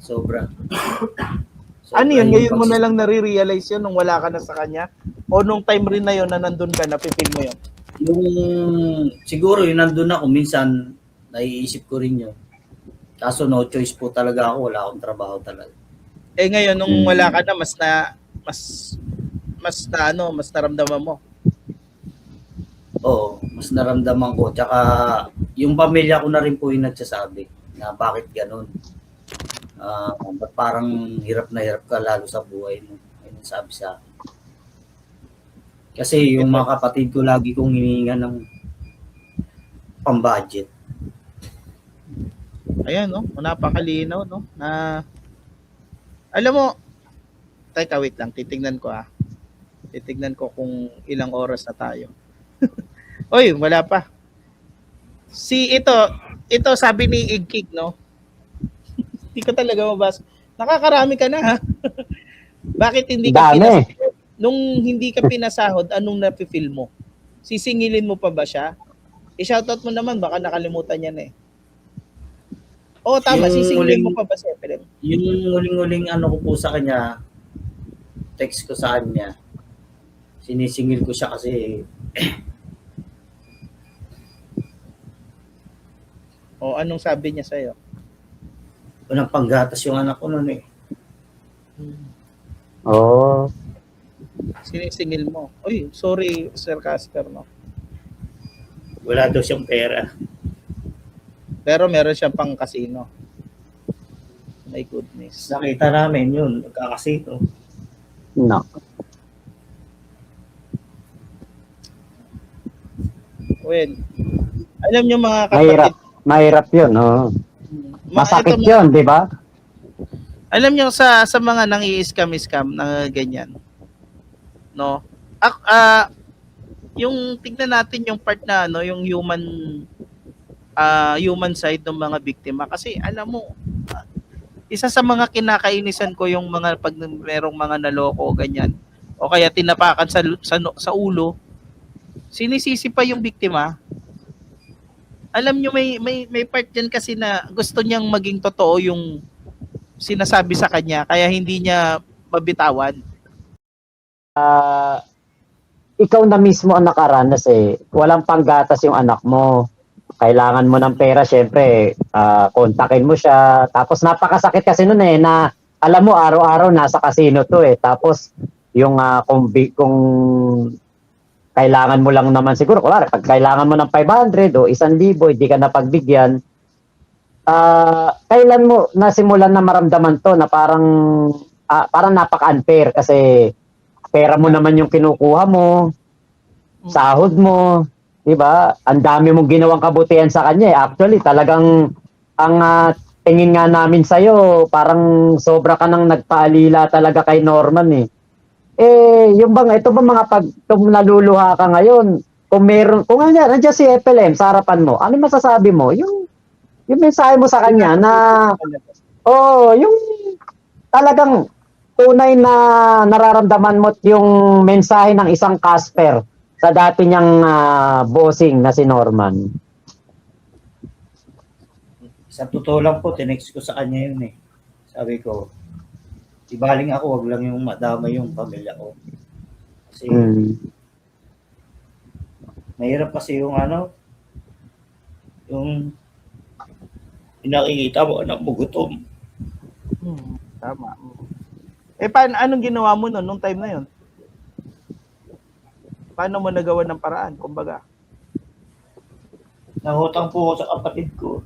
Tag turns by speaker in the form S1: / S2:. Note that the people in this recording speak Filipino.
S1: Sobra.
S2: Ano yun?
S1: yung
S2: Ngayon mo na lang nare-realize yun nung wala ka na sa kanya? O nung time rin na yun na nandun ka, napipil mo yun?
S1: Yung siguro yung nandun ako, minsan naiisip ko rin yun. Kaso no choice po talaga ako, wala akong trabaho talaga.
S2: Eh ngayon nung wala ka na, mas naramdaman mo.
S1: Oo, mas naramdaman ko. Tsaka yung pamilya ko na rin po yung nagsasabi na bakit ganun. Ba't parang hirap na hirap ka lalo sa buhay mo. Ayun sabi sa akin. Kasi yung mga kapatid ko lagi kong hinihingan ng pang-budget.
S2: Ayan, no? Napakalinaw, no? Na, alam mo, teka, wait lang. Titignan ko, Titignan ko kung ilang oras na tayo. Oy, wala pa. Ito sabi ni Igkig, no? Hindi ko talaga mabasa. Nakakarami ka na, ha? Bakit hindi ka pinasahod? Nung hindi ka pinasahod, anong nafe-feel mo? Sisingilin mo pa ba siya? I-shoutout mo naman, baka nakalimutan niya na eh. Oo, tama. Sisingilin mo pa ba siya?
S1: Yung huling-huling ano ko po sa kanya, text ko sa kanya, sinisingil ko siya kasi
S2: o anong sabi niya sa'yo?
S1: walang panggatas yung anak ko noon eh.
S3: Oo.
S2: Sinisingil mo. Uy, sorry Sir Casper, no?
S1: Wala daw siyang pera.
S2: Pero meron siyang pang casino. My goodness.
S1: Nakita namin yun, nagkakasino.
S3: No.
S2: Well, alam niyo mga kapatid,
S3: Mahirap yun, oh. Masakit yun, di ba?
S2: Alam niyo sa mga nang i-scam na ganyan. No? Yung tingnan natin yung part na ano, yung human side ng mga biktima kasi alam mo isa sa mga kinakainisan ko yung mga pag merong mga naloko ganyan o kaya tinapakan sa ulo, sinisisi pa yung biktima. Alam nyo, may part dyan kasi na gusto niyang maging totoo yung sinasabi sa kanya, kaya hindi niya mabitawan.
S3: Ikaw na mismo ang nakaranas eh. Walang panggatas yung anak mo. Kailangan mo ng pera, syempre, kontakin mo siya. Tapos napakasakit kasi nun eh, na alam mo, araw-araw nasa casino to eh. Tapos, yung kung kailangan mo lang naman siguro, kunwari, pag kailangan mo ng 500 o 1,000, hindi ka napagbigyan, kailan mo nasimulan na maramdaman to na parang napaka-unfair kasi pera mo naman yung kinukuha mo, sahod mo, di ba? Ang dami mong ginawang kabutihan sa kanya eh. Actually, talagang ang tingin nga namin sa'yo, parang sobra ka nang nagpaalila talaga kay Norman eh. Yung bang, ito ba mga kung naluluha ka ngayon, kung nandiyan si FLM sa harapan mo, ano masasabi mo? Yung mensahe mo sa kanya na, yung talagang tunay na nararamdaman mo yung mensahe ng isang Casper sa dati niyang bossing na si Norman.
S1: Sa totoo lang po, tinext ko sa kanya yun eh. Sabi ko, ibaling ako, wag lang yung madama yung pamilya ko. Kasi, mahirap kasi yung yung pinakikita mo, anak mo gutom.
S2: Tama. Anong ginawa mo nung time na yun? Paano mo nagawa ng paraan, kumbaga?
S1: Nangutang po ako sa kapatid ko.